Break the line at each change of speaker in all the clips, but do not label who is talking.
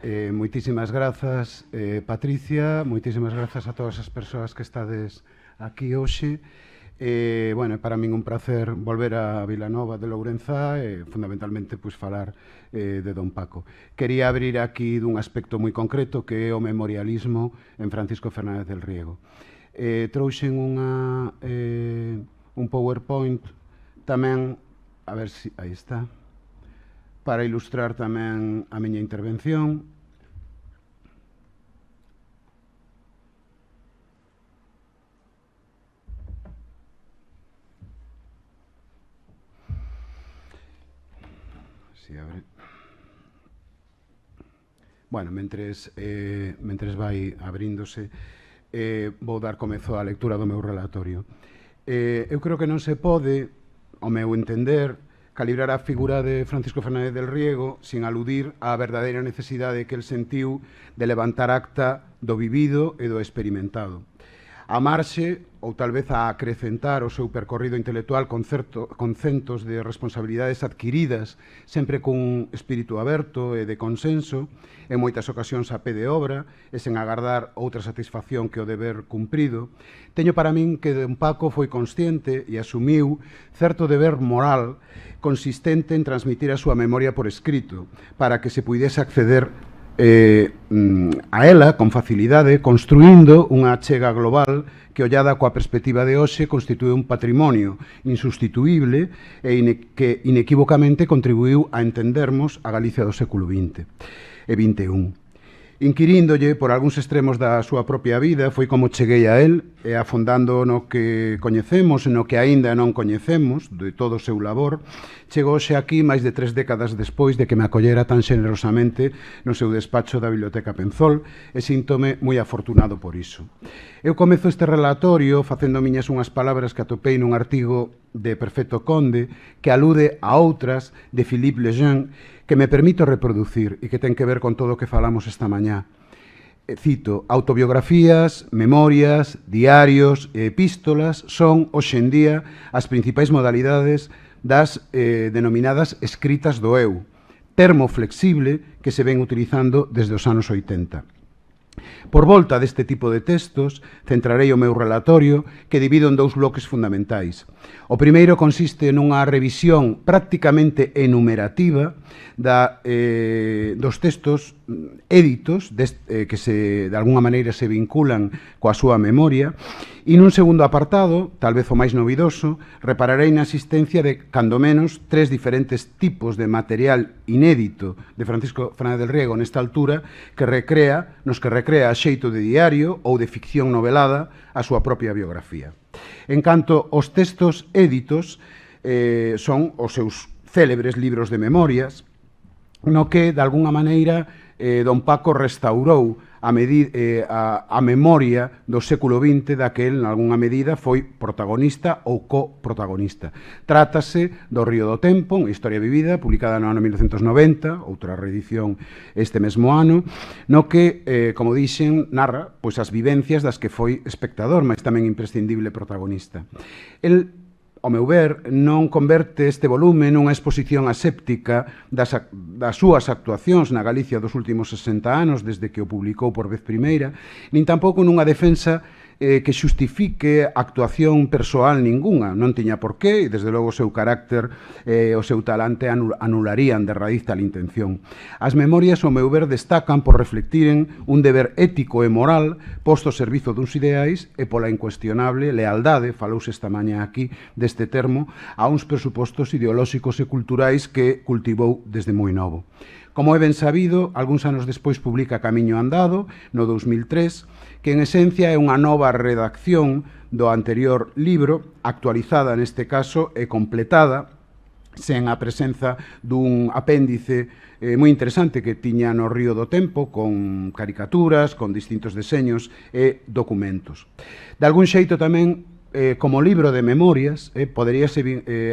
Moitísimas grazas, Patricia, moitísimas grazas a todas as persoas que estades aquí hoxe. Bueno, para min un placer volver a Vilanova de Lourenzá e fundamentalmente pois falar de Don Paco. Quería abrir aquí dun aspecto moi concreto que é o memorialismo en Francisco Fernández del Riego. Trouxen un PowerPoint tamén, a ver se aí está, para ilustrar tamén a miña intervención. Si abre. Bueno, mentres vai abríndose, vou dar comezo á lectura do meu relatorio. Eu creo que non se pode, ao meu entender, calibrar a figura de Francisco Fernández del Riego sin aludir á verdadeira necesidade que el sentiu de levantar acta do vivido e do experimentado. A marxe, ou tal vez a acrecentar o seu percorrido intelectual con centos de responsabilidades adquiridas, sempre cun espírito aberto e de consenso, en moitas ocasións a pé de obra e sen agardar outra satisfacción que o deber cumprido, teño para min que Don Paco foi consciente e asumiu certo deber moral consistente en transmitir a súa memoria por escrito, para que se puidese acceder a ela con facilidade, construindo unha achega global que, ollada coa perspectiva de hoxe, constitúe un patrimonio insustituíble e que inequívocamente contribuiu a entendermos a Galicia do século XX e XXI. Inquiríndolle por algúns extremos da súa propia vida, foi como cheguei a él, e afondando no que coñecemos e no que aínda non coñecemos de todo o seu labor, chegouse aquí máis de 3 décadas despois de que me acollera tan xenerosamente no seu despacho da Biblioteca Penzol, e síntome moi afortunado por iso. Eu comezo este relatorio facendo miñas unhas palabras que atopei nun artigo de Perfecto Conde que alude a outras de Philippe Lejeune que me permito reproducir e que ten que ver con todo o que falamos esta mañá. Cito: autobiografías, memorias, diarios e epístolas son, hoxe en día, as principais modalidades das denominadas escritas do eu, termo flexible que se ven utilizando desde os anos 80. Por volta deste tipo de textos, centrarei o meu relatorio que divido en 2 bloques fundamentais. O primeiro consiste nunha revisión prácticamente enumerativa dos textos éditos que de alguna maneira se vinculan coa súa memoria, e nun segundo apartado, tal vez o máis novidoso, repararei na existencia de, cando menos, 3 diferentes tipos de material inédito de Francisco Fernández del Riego nesta altura nos que recrea a xeito de diario ou de ficción novelada a súa propia biografía. En canto aos textos éditos, son os seus célebres libros de memorias, no que, de alguna maneira, Don Paco restaurou a memoria do século XX da que el, en algunha medida, foi protagonista ou coprotagonista. Trátase do Río do Tempo, unha historia vivida, publicada no ano 1990, outra reedición este mesmo ano, no que, como dixen, narra pois as vivencias das que foi espectador, mas tamén imprescindible protagonista. El, ao meu ver, non converte este volume nunha exposición aséptica das súas actuacións na Galicia dos últimos 60 anos, desde que o publicou por vez primeira, nin tampouco nunha defensa que xustifique actuación persoal ningunha. Non tiña por qué, e desde logo o seu carácter e o seu talante anularían de raíz tal intención. As memorias, ao meu ver, destacan por reflectiren un deber ético e moral posto ao servizo duns ideais e pola incuestionable lealdade, falouse esta mañá aquí deste termo, a uns presupostos ideolóxicos e culturais que cultivou desde moi novo. Como é ben sabido, algúns anos despois publica Camiño Andado, no 2003, que en esencia é unha nova redacción do anterior libro, actualizada neste caso e completada, sen a presenza dun apéndice moi interesante que tiña no Río do Tempo, con caricaturas, con distintos deseños e documentos. De algún xeito tamén, como libro de memorias, poderíase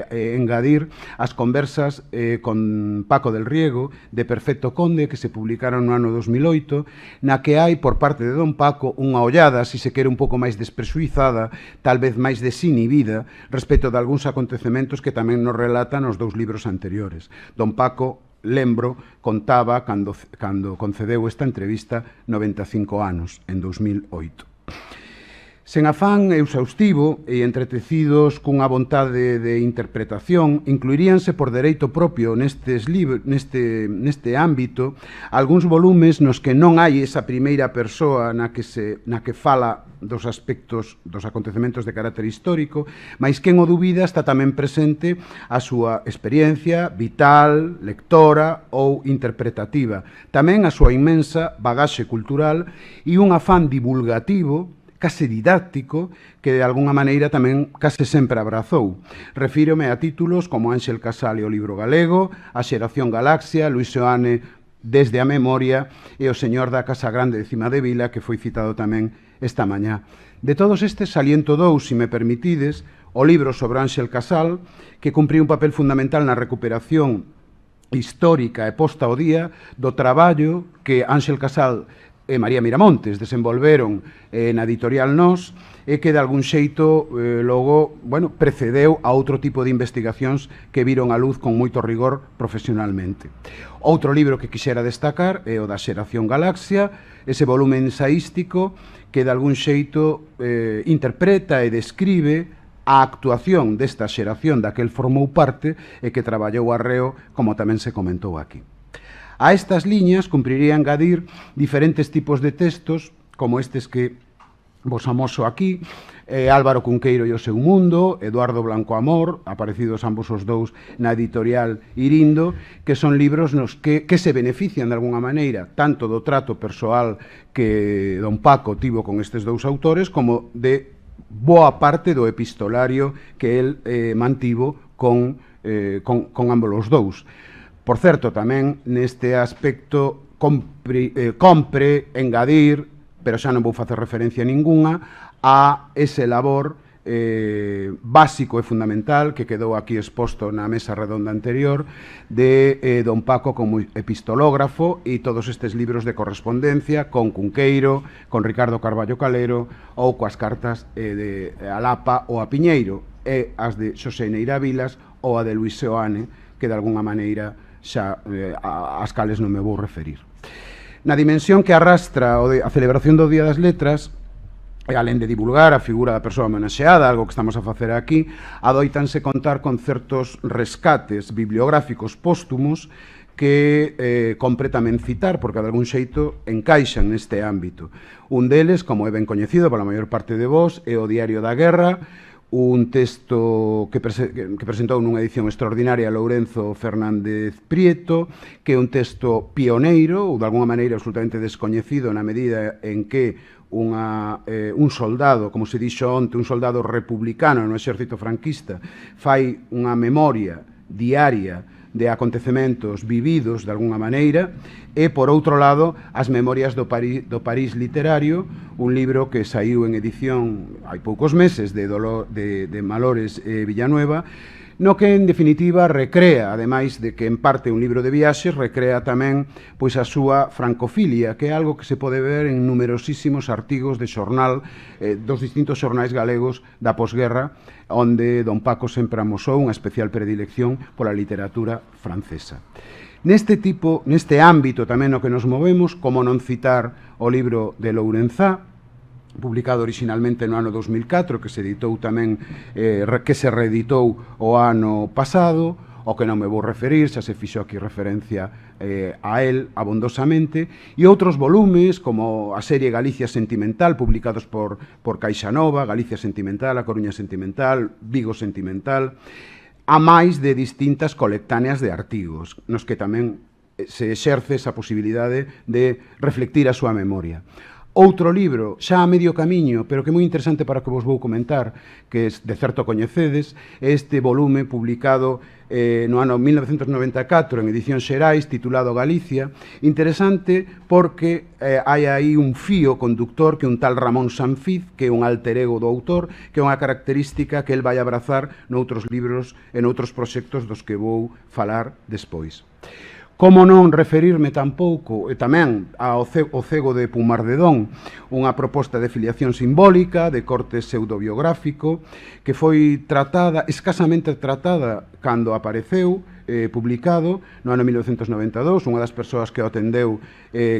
engadir as conversas con Paco del Riego de Perfecto Conde que se publicaron no ano 2008, na que hai por parte de Don Paco unha ollada, se se quere un pouco máis despresuizada, tal vez máis desinhibida, respecto de algúns acontecementos que tamén nos relatan os 2 libros anteriores. Don Paco lembro, contaba cando concedeu esta entrevista 95 anos, en 2008. Sen afán exhaustivo e entretecidos cunha vontade de interpretación, incluiríanse por dereito propio neste ámbito algúns volumes nos que non hai esa primeira persoa na que fala dos aspectos dos acontecementos de carácter histórico, mas quen o dubida está tamén presente a súa experiencia vital, lectora ou interpretativa, tamén a súa inmensa bagaxe cultural e un afán divulgativo case didáctico, que de alguna maneira tamén case sempre abrazou. Refírome a títulos como Ángel Casal e o libro galego, A xeración Galaxia, Luis Seoane desde a memoria e O señor da Casa Grande de Cimadevila, que foi citado tamén esta mañá. De todos estes saliento dous, se me permitides, o libro sobre Ángel Casal, que cumpriu un papel fundamental na recuperación histórica e posta ao día do traballo que Ángel Casal e María Miramontes desenvolveron na editorial Nós e que de algún xeito logo, precedeu a outro tipo de investigacións que viron a luz con moito rigor profesionalmente. Outro libro que quixera destacar é o da Xeración Galaxia, ese volume ensaístico que de algún xeito interpreta e describe a actuación desta xeración da que el formou parte e que traballou arreo, como tamén se comentou aquí. A estas liñas cumpriría engadir diferentes tipos de textos, como estes que vos amoso aquí, Álvaro Cunqueiro e o seu mundo, Eduardo Blanco Amor, aparecidos ambos os dous na editorial Irindo, que son libros nos que se benefician de alguna maneira tanto do trato persoal que don Paco tivo con estes dous autores, como de boa parte do epistolario que el mantivo con ambos os dous. Por certo, tamén neste aspecto compre engadir, pero xa non vou facer referencia ningunha, a ese labor básico e fundamental que quedou aquí exposto na mesa redonda anterior de don Paco como epistológrafo e todos estes libros de correspondencia con Cunqueiro, con Ricardo Carballo Calero ou coas cartas de Alapa ou a Piñeiro e as de Xosé Neira Vilas ou a de Luis Seoane, que de alguna maneira xa ás cales non me vou referir. Na dimensión que arrastra a celebración do Día das Letras, e alén de divulgar a figura da persoa homenaxeada, algo que estamos a facer aquí, adoitanse contar con certos rescates bibliográficos póstumos que compre tamén citar, porque de algún xeito encaixan neste ámbito. Un deles, como é ben coñecido pola maior parte de vós, é o Diario da Guerra, un texto que presentou nunha edición extraordinaria Lourenzo Fernández Prieto, que é un texto pioneiro, ou de alguna maneira absolutamente descoñecido na medida en que un soldado, como se dixo onte, un soldado republicano no exército franquista, fai unha memoria diaria de acontecementos vividos de alguna maneira, e, por outro lado, as memorias do París literario, un libro que saiu en edición hai poucos meses de Malores Villanueva, no que, en definitiva, recrea, ademais de que en parte un libro de viaxes, recrea tamén pois a súa francofilia, que é algo que se pode ver en numerosísimos artigos de xornal dos distintos xornais galegos da posguerra, onde don Paco sempre amosou unha especial predilección pola literatura francesa. Neste ámbito tamén no que nos movemos, como non citar o libro de Lourenzá, publicado originalmente no ano 2004, que se editou tamén, que se reeditou o ano pasado, ao que non me vou referir, xa se fixo aquí referencia a él abondosamente, e outros volumes, como a serie Galicia Sentimental, publicados por Caixa Nova, Galicia Sentimental, A Coruña Sentimental, Vigo Sentimental, a máis de distintas colectáneas de artigos, nos que tamén se exerce esa posibilidade de reflectir a súa memoria. Outro libro, xa a medio camiño, pero que é moi interesante para que vos vou comentar, que de certo coñecedes, este volume publicado no ano 1994 en edición Xerais, titulado Galicia, interesante porque hai aí un fío conductor que un tal Ramón Sanfiz, que é un alter ego do autor, que é unha característica que el vai abrazar noutros libros e noutros proxectos dos que vou falar despois. Como non referirme tampouco, e tamén ao Cego de Pumardedón, unha proposta de filiación simbólica, de corte pseudobiográfico, que foi escasamente tratada cando apareceu, publicado no ano 1992. Unha das persoas que o atendeu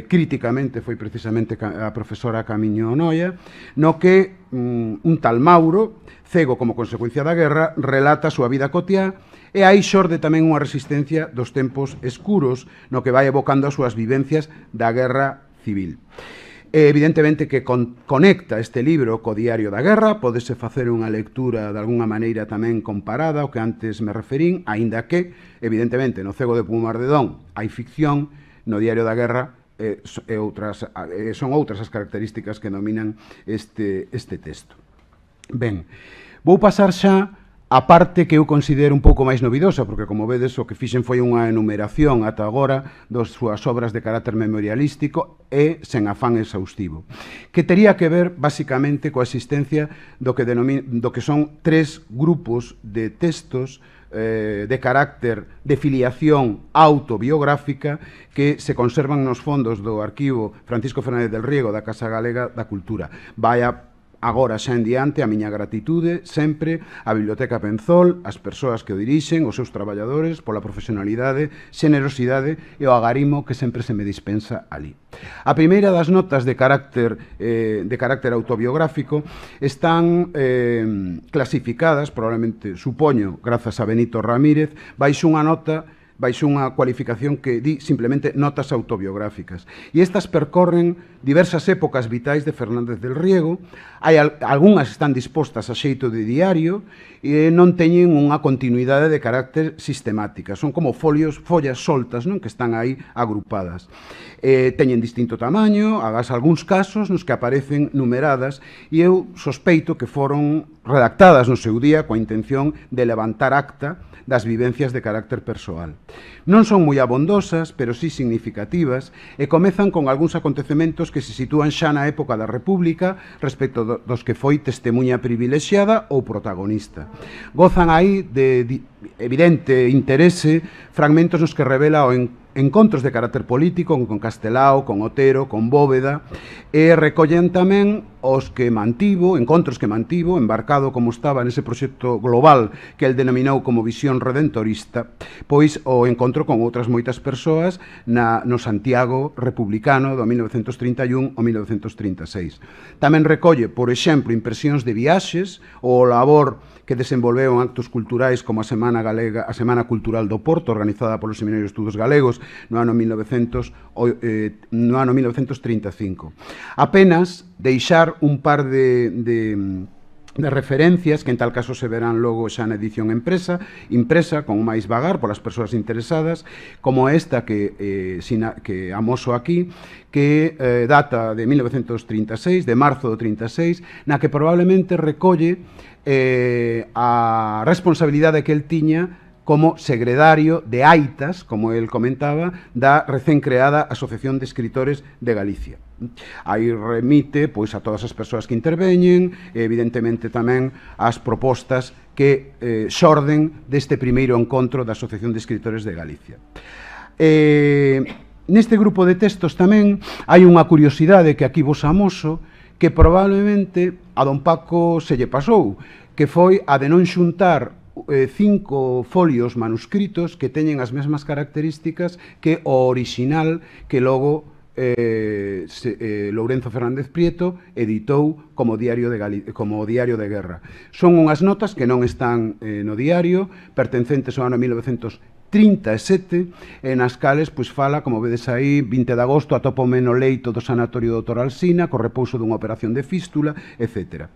críticamente foi precisamente a profesora Camiño Noia, no que un tal Mauro, cego como consecuencia da guerra, relata a súa vida cotiá, e aí xorde tamén unha resistencia dos tempos escuros, no que vai evocando as súas vivencias da guerra civil. Evidentemente que conecta este libro co Diario da Guerra, podese facer unha lectura de alguna maneira tamén comparada ao que antes me referín, aínda que, evidentemente, no Cego de Pumardedón hai ficción, no Diario da Guerra son outras as características que dominan este texto. Ben, vou pasar xa a parte que eu considero un pouco máis novidosa, porque, como vedes, o que fixen foi unha enumeración ata agora das súas obras de carácter memorialístico e sen afán exhaustivo, que tería que ver, basicamente, coa existencia do que son tres grupos de textos de carácter de filiación autobiográfica que se conservan nos fondos do arquivo Francisco Fernández del Riego da Casa Galega da Cultura. Vaya agora xa en diante a miña gratitude sempre á Biblioteca Penzol, ás persoas que o dirixen, os seus traballadores, pola profesionalidade, xenerosidade e o agarimo que sempre se me dispensa ali. A primeira das notas de carácter autobiográfico están clasificadas, probablemente, supoño, grazas a Benito Ramírez, baixo unha nota, baixo unha cualificación que di simplemente notas autobiográficas. E estas percorren diversas épocas vitais de Fernández del Riego. Algúnas están dispostas a xeito de diario e non teñen unha continuidade de carácter sistemática. Son como follas soltas, non, que están aí agrupadas. Teñen distinto tamaño, agás algúns casos nos que aparecen numeradas, e eu sospeito que foron redactadas no seu día coa intención de levantar acta das vivencias de carácter persoal. Non son moi abondosas, pero sí significativas, e comezan con algúns acontecementos que se sitúan xa na época da República respecto dos que foi testemunha privilexiada ou protagonista. Gozan aí de evidente interese fragmentos nos que revela o encontros de carácter político con Castelao, con Otero, con Bóveda, e recollen tamén os que mantivo, encontros que mantivo, embarcado como estaba nese proxecto global que el denominou como visión redentorista, pois o encontro con outras moitas persoas no Santiago republicano do 1931 ao 1936. Tamén recolle, por exemplo, impresións de viaxes, o labor que desenvolveu en actos culturais como a Semana Cultural do Porto, organizada polo Seminario de Estudos Galegos no ano 1935. Apenas deixar un par de referencias que en tal caso se verán logo xa na edición impresa con máis vagar polas persoas interesadas, como esta que amoso aquí, que data de 1936, de marzo do 36, na que probablemente recolle a responsabilidade que el tiña como secretario de Aitas, como el comentaba, da recén creada Asociación de Escritores de Galicia. Aí remite pois a todas as persoas que interveñen, e evidentemente tamén as propostas que xorden deste primeiro encontro da Asociación de Escritores de Galicia. Neste grupo de textos tamén hai unha curiosidade que aquí vos amoso, que probablemente a don Paco se lle pasou, que foi a de non xuntar 5 folios manuscritos que teñen as mesmas características que o original que logo Lourenzo Fernández Prieto editou como diario de guerra. Son unhas notas que non están no diario, pertencentes ao ano 1937, nas cales fala, como vedes aí, 20 de agosto, atópome no leito do Sanatorio Dr. Alsina, co repouso dunha operación de fístula, etc.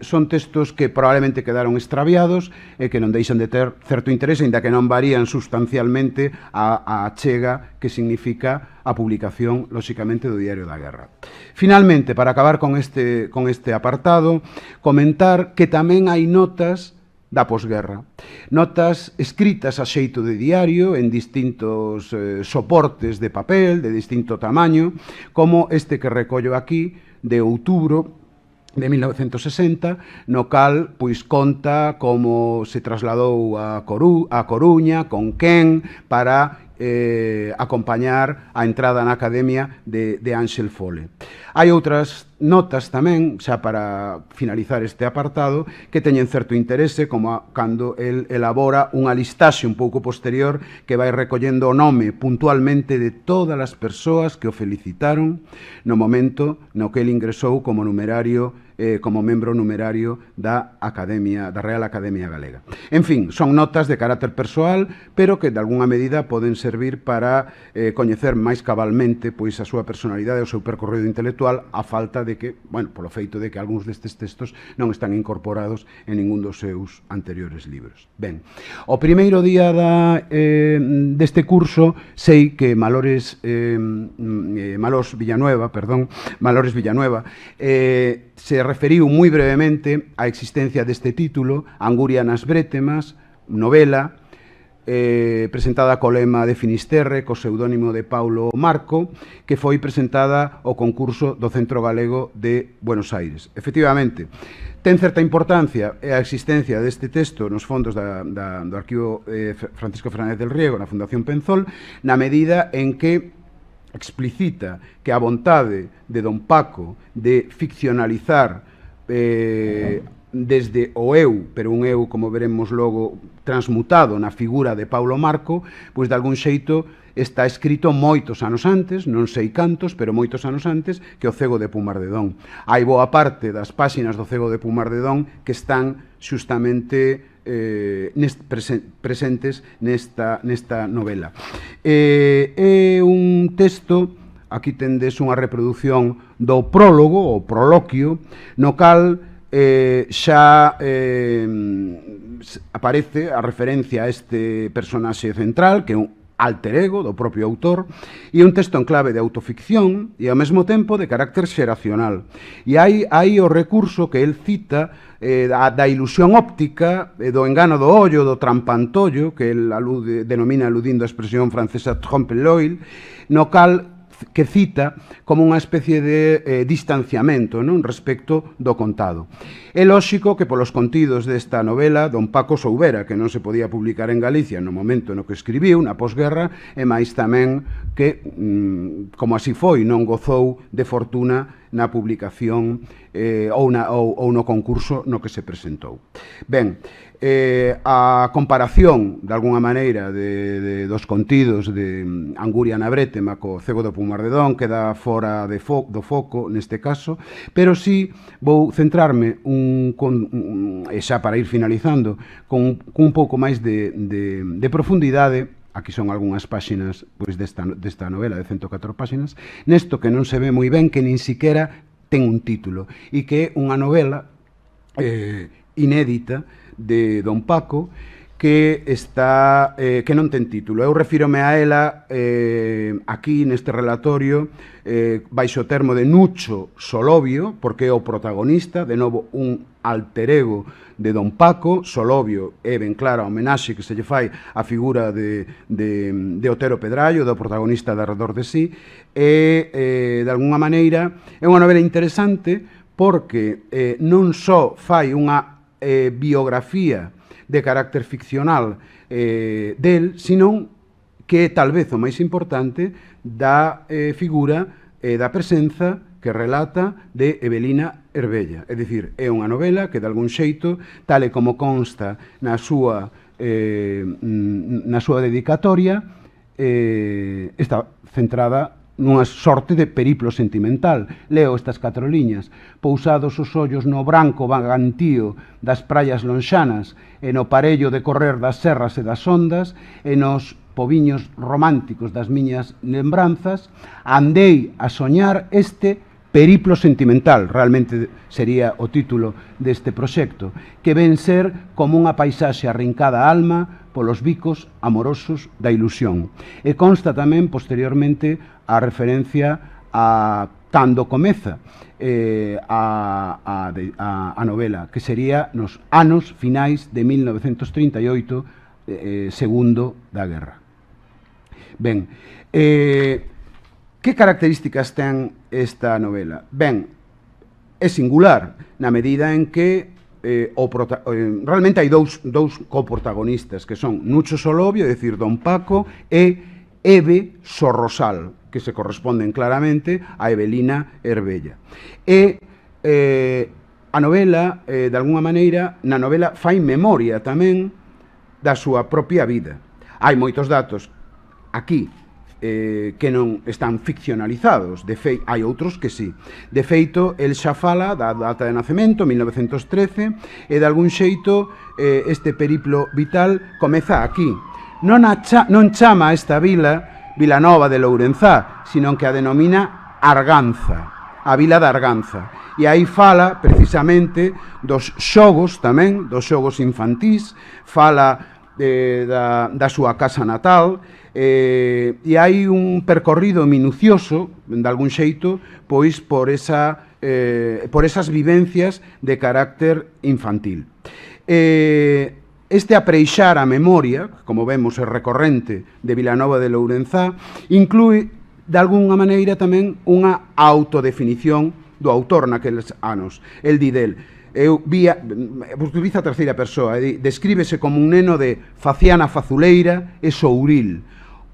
Son textos que probablemente quedaron extraviados e que non deixan de ter certo interese, ainda que non varían sustancialmente a achega que significa a publicación, lóxicamente, do Diario da Guerra. Finalmente, para acabar con este apartado, comentar que tamén hai notas da posguerra. Notas escritas a xeito de diario en distintos soportes de papel, de distinto tamaño, como este que recollo aquí, de outubro de 1960, no cal conta como se trasladou a Coruña con quen para acompañar a entrada na academia de Ángel Fole. Hai outras notas tamén, xa para finalizar este apartado, que teñen certo interese, como cando el elabora unha listaxe un pouco posterior que vai recollendo o nome puntualmente de todas as persoas que o felicitaron no momento no que el ingresou como numerario, como membro numerario da Real Academia Galega. En fin, son notas de carácter persoal, pero que de alguna medida poden servir para coñecer máis cabalmente pois a súa personalidade e o seu percorrido intelectual, a falta de que, bueno, polo feito de que algúns destes textos non están incorporados en ningún dos seus anteriores libros. Ben, o primeiro día deste curso sei que Malores Villanueva se referiu moi brevemente á existencia deste título, Anguria nas Brétemas, novela, presentada co lema de Finisterre, co pseudónimo de Paulo Marco, que foi presentada ao concurso do Centro Galego de Buenos Aires. Efectivamente, ten certa importancia a existencia deste texto nos fondos do arquivo Francisco Fernández del Riego, na Fundación Penzol, na medida en que explicita que a vontade de don Paco de ficcionalizar desde o eu, pero un eu, como veremos logo, transmutado na figura de Paulo Marco, pois de algún xeito está escrito moitos anos antes, non sei cantos, pero moitos anos antes, que o Cego de Pumardedón. Hai boa parte das páxinas do Cego de Pumardedón que están xustamente presentes nesta novela. É un texto, aquí tendes unha reproducción do prólogo, o proloquio, no cal xa aparece a referencia a este personaxe central, que é un alter ego do propio autor, e un texto en clave de autoficción e ao mesmo tempo de carácter xeracional. E hai o recurso que el cita da ilusión óptica, do engano do ollo, do trampantollo, que el denomina aludindo a expresión francesa trompe-l'œil, no cal que cita como unha especie de distanciamento, non, respecto do contado. É lóxico que polos contidos desta novela don Paco soubera que non se podía publicar en Galicia no momento no que escribiu, na posguerra, e máis tamén que, como así foi, non gozou de fortuna na publicación ou no concurso no que se presentou. Ben, a comparación, de alguna maneira, dos contidos de Anguria na Brétema co Cego do Pumardedón queda fora do foco neste caso, pero sí vou centrarme xa para ir finalizando con un pouco máis de profundidade. Aquí son algunhas páxinas pois, desta novela de 104 páxinas, nesto que non se ve moi ben, que nin siquiera ten un título, e que é unha novela inédita de don Paco, que non ten título. Eu refírome a ela aquí neste relatorio baixo o termo de Nucho Solovio, porque é o protagonista, de novo un alter ego de don Paco. Solovio é ben clara a homenaxe que se lle fai á figura de Otero Pedrallo, do protagonista de Arredor de Sí, e de alguna maneira é unha novela interesante porque non só fai unha biografía de carácter ficcional del, senón que tal vez o máis importante da figura da presenza que relata de Evelina Herbella. É dicir, é unha novela que de algún xeito, tal e como consta na súa dedicatoria, está centrada nunha sorte de periplo sentimental. Leo estas 4 liñas. Pousados os ollos no branco vagantío das praias lonxanas e no parello de correr das serras e das ondas e nos poviños románticos das miñas lembranzas, andei a soñar este periplo sentimental, realmente sería o título deste proxecto, que ven ser como unha paisaxe arrincada á alma polos bicos amorosos da ilusión. E consta tamén posteriormente a referencia a cando comeza a novela, que sería nos anos finais de 1938, segundo da guerra. Ben, que características ten esta novela? Ben, é singular na medida en que realmente hai dous coprotagonistas, que son Nucho Solovio, é dicir, don Paco, e Eve Sorrosal, que se corresponden claramente a Evelina Herbella. E a novela, de alguna maneira, na novela fai memoria tamén da súa propia vida. Hai moitos datos aquí que non están ficcionalizados, hai outros que sí. De feito, el xa fala da data de nacemento, 1913, e de algún xeito este periplo vital comeza aquí. Non chama a esta vila Vilanova de Lourenzá, sino que a denomina Arganza, a vila de Arganza. E aí fala, precisamente, dos xogos tamén, dos xogos infantís, fala da súa casa natal, e hai un percorrido minucioso, de algún xeito, pois por esas vivencias de carácter infantil. Este apreixar a memoria, como vemos é recorrente de Vilanova de Lourenzá, inclúe, de alguna maneira, tamén unha autodefinición do autor naqueles anos. El di del, utiliza a terceira persoa, descríbese como un neno de faciana fazuleira e souril,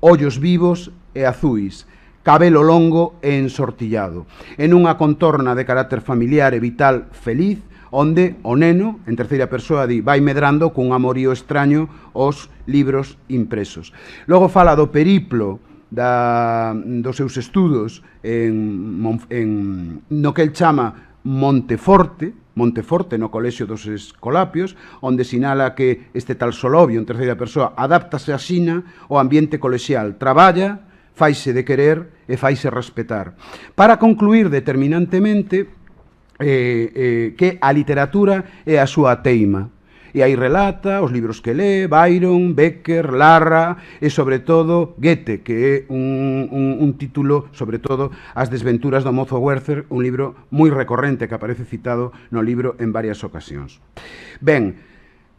ollos vivos e azuis, cabelo longo e ensortillado, en unha contorna de carácter familiar e vital feliz, onde o neno, en terceira persoa, vai medrando cun amorío extraño os libros impresos. Logo fala do periplo dos seus estudos no que el chama Monteforte no Colexio dos Escolapios, onde sinala que este tal Solovio, en terceira persoa, adáptase a xina ao ambiente colexial, traballa, faise de querer e faise respetar. Para concluir determinantemente que a literatura é a súa teima. E aí relata os libros que lé, Byron, Becker, Larra e, sobre todo, Goethe, que é un título, sobre todo, As desventuras do mozo Werther, un libro moi recorrente que aparece citado no libro en varias ocasións. Ben,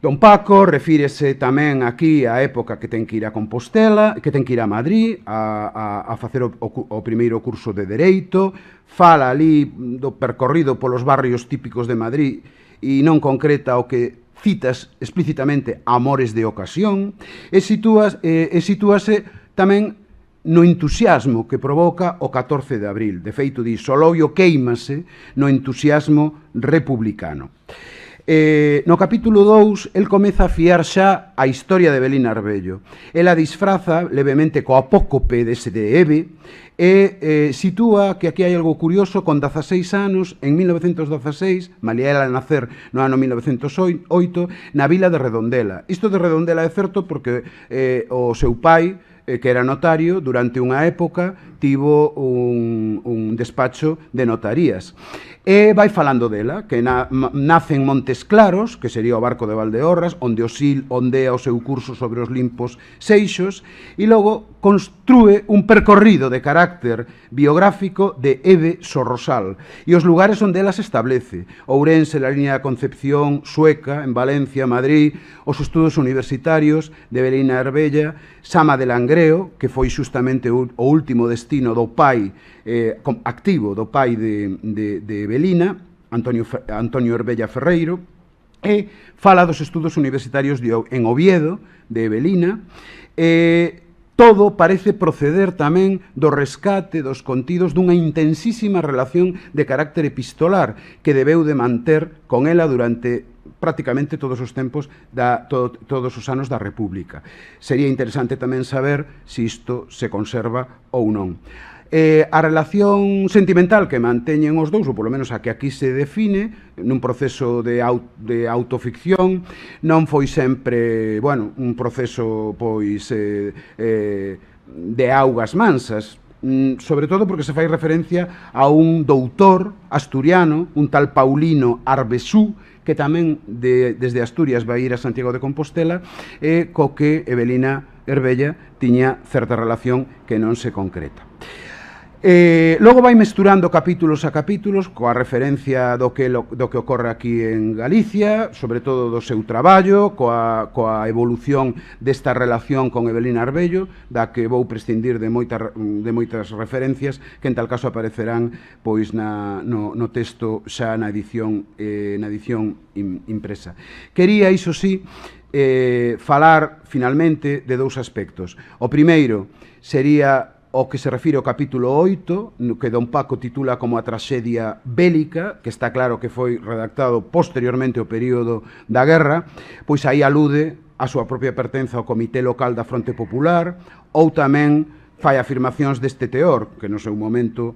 Don Paco refírese tamén aquí á época que ten que ir a Compostela, que ten que ir a Madrid a facer o primeiro curso de Dereito, fala ali do percorrido polos barrios típicos de Madrid e non concreta o que citas explícitamente Amores de ocasión, e sitúase tamén no entusiasmo que provoca o 14 de abril. De feito, di, Solovio queimase no entusiasmo republicano. No capítulo 2, el comeza a fiar xa a historia de Evelina Arbello. Ela disfraza levemente co apócope dese de Eve e sitúa que aquí hai algo curioso, con 16 anos, en 1916, malia ela nacer no ano 1908, na vila de Redondela. Isto de Redondela é certo porque o seu pai, que era notario, durante unha época tivo un despacho de notarías. E vai falando dela, que nace en Montes Claros, que sería o barco de Valdeorras, onde ondea o seu curso sobre os limpos seixos, e logo construe un percorrido de carácter biográfico de Eve Sorrosal, e os lugares onde ela se establece: Ourense, la línea de Concepción, Sueca, en Valencia, Madrid, os estudos universitarios de Evelina Herbella, Sama de Langreo, que foi xustamente o último destino do pai activo, do pai de Evelina, Antonio Herbella Ferreiro, e fala dos estudos universitarios en Oviedo, de Evelina. Todo parece proceder tamén do rescate dos contidos dunha intensísima relación de carácter epistolar que debeu de manter con ela durante prácticamente todos os tempos, todos os anos da República. Sería interesante tamén saber se isto se conserva ou non. A relación sentimental que manteñen os dous, ou polo menos a que aquí se define, nun proceso de autoficción, non foi sempre, un proceso, pois, de augas mansas, sobre todo porque se fai referencia a un doutor asturiano, un tal Paulino Arbesú, que tamén desde Asturias vai ir a Santiago de Compostela, e co que Evelina Herbella tiña certa relación que non se concreta. Logo vai mesturando capítulos a capítulos coa referencia do que ocorre aquí en Galicia, sobre todo do seu traballo, coa evolución desta relación con Evelina Arbello, da que vou prescindir de moitas referencias que en tal caso aparecerán pois no texto xa na edición impresa. Quería, iso sí, falar, finalmente, de dous aspectos. O primeiro sería o que se refire ao capítulo 8, no que don Paco titula como a traxedia bélica, que está claro que foi redactado posteriormente ao período da guerra, pois aí alude a súa propia pertenza ao Comité Local da Fronte Popular, ou tamén fai afirmacións deste teor, que no seu momento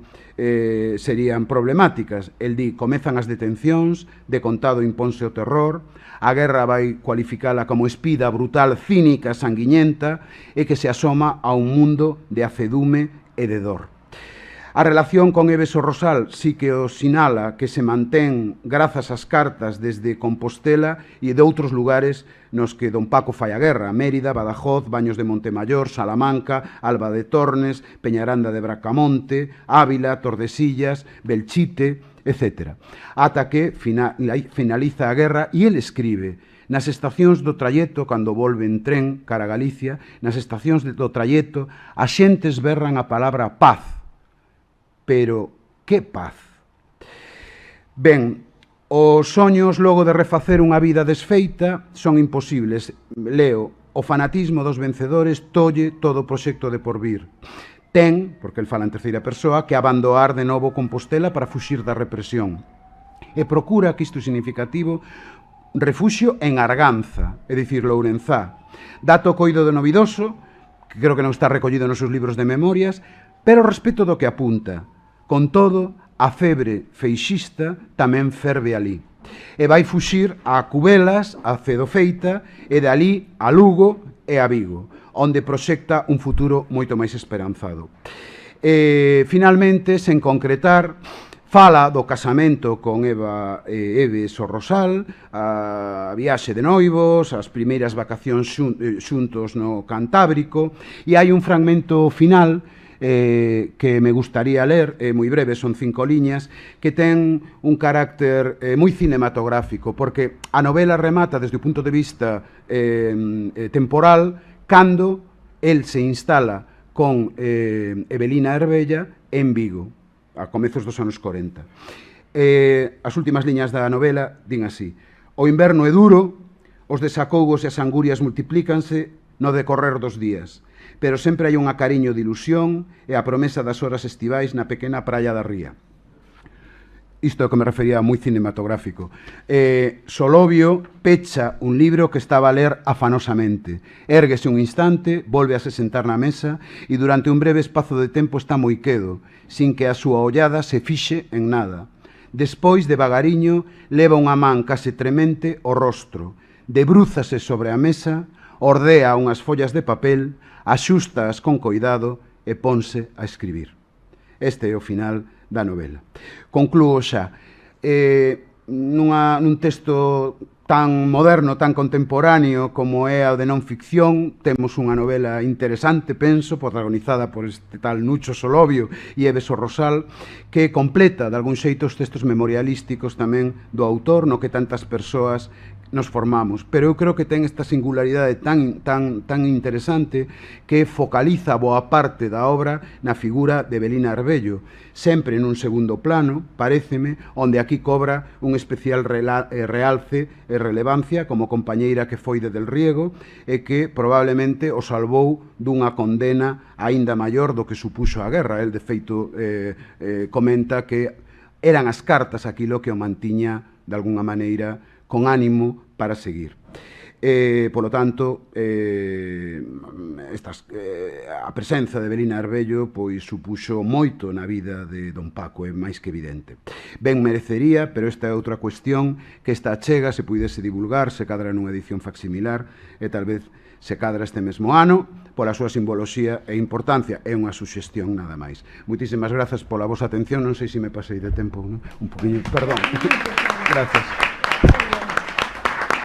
serían problemáticas. El di, comezan as detencións, de contado imponse o terror, a guerra vai cualificala como espida brutal, cínica, sanguiñenta, e que se asoma a un mundo de acedume e de dor. A relación con Eves o Rosal sí que o sinala que se mantén grazas ás cartas desde Compostela e de outros lugares nos que don Paco fai a guerra: Mérida, Badajoz, Baños de Montemayor, Salamanca, Alba de Tornes, Peñaranda de Bracamonte, Ávila, Tordesillas, Belchite, etc. Ata que finaliza a guerra e el escribe: nas estacións do trayecto, cando volve en tren cara a Galicia, nas estacións do trayecto, as xentes berran a palabra paz. Pero, que paz? Ben, os soños logo de refacer unha vida desfeita son imposibles. Leo, o fanatismo dos vencedores tolle todo o proxecto de porvir. Ten, porque el fala en terceira persoa, que abandonar de novo Compostela para fuxir da represión. E procura, que isto é significativo, refuxio en Arganza, é dicir, Lourenzá. Dato coido de novidoso, que creo que non está recollido nos seus libros de memorias, pero respecto do que apunta. Con todo, a febre feixista tamén ferve ali. E vai fuxir a Cubelas, a Cedofeita, e de ali a Lugo e a Vigo, onde proxecta un futuro moito máis esperanzado. Finalmente, sen concretar, fala do casamento con Eves o Rosal, a viaxe de noivos, as primeiras vacacións xuntos no Cantábrico, e hai un fragmento final que me gustaría ler, moi breve, son 5 liñas, que ten un carácter moi cinematográfico, porque a novela remata desde o punto de vista temporal cando el se instala con Evelina Herbella en Vigo, a comezos dos anos 40. As últimas liñas da novela din así: o inverno é duro, os desacougos e as angurias multiplícanse no decorrer dos días, pero sempre hai un acariño de ilusión e a promesa das horas estivais na pequena praia da Ría. Isto é o que me refería moi cinematográfico. Solovio pecha un libro que estaba a ler afanosamente. Érguese un instante, volve a se sentar na mesa e durante un breve espazo de tempo está moi quedo, sin que a súa ollada se fixe en nada. Despois, devagariño, leva unha man case tremente o rostro, debrúzase sobre a mesa, ordea unhas follas de papel, axústaas con coidado e ponse a escribir. Este é o final da novela. Conclúo xa. Nun texto tan moderno, tan contemporáneo como é a de non ficción, temos unha novela interesante, penso, protagonizada por este tal Nucho Solovio e Eves o Rosal, que completa, de algún xeito, os textos memorialísticos tamén do autor, no que tantas persoas nos formamos, pero eu creo que ten esta singularidade tan interesante que focaliza boa parte da obra na figura de Evelina Herbello, sempre nun segundo plano, paréceme, onde aquí cobra un especial realce e relevancia como compañeira que foi de Del Riego e que probablemente o salvou dunha condena aínda maior do que supuxo a guerra. El, de feito, comenta que eran as cartas aquilo que o mantiña, de alguna maneira, con ánimo para seguir. Polo tanto, a presenza de Evelina Herbello pois supuxo moito na vida de don Paco, é máis que evidente. Ben merecería, pero esta é outra cuestión, que esta achega se puidese divulgar, se cadra nunha edición facsimilar, e tal vez se cadra este mesmo ano, pola súa simboloxía e importancia. É unha suxestión nada máis. Moitísimas grazas pola vosa atención, non sei se me pasei de tempo, non? Un poquinho, perdón. Gracias.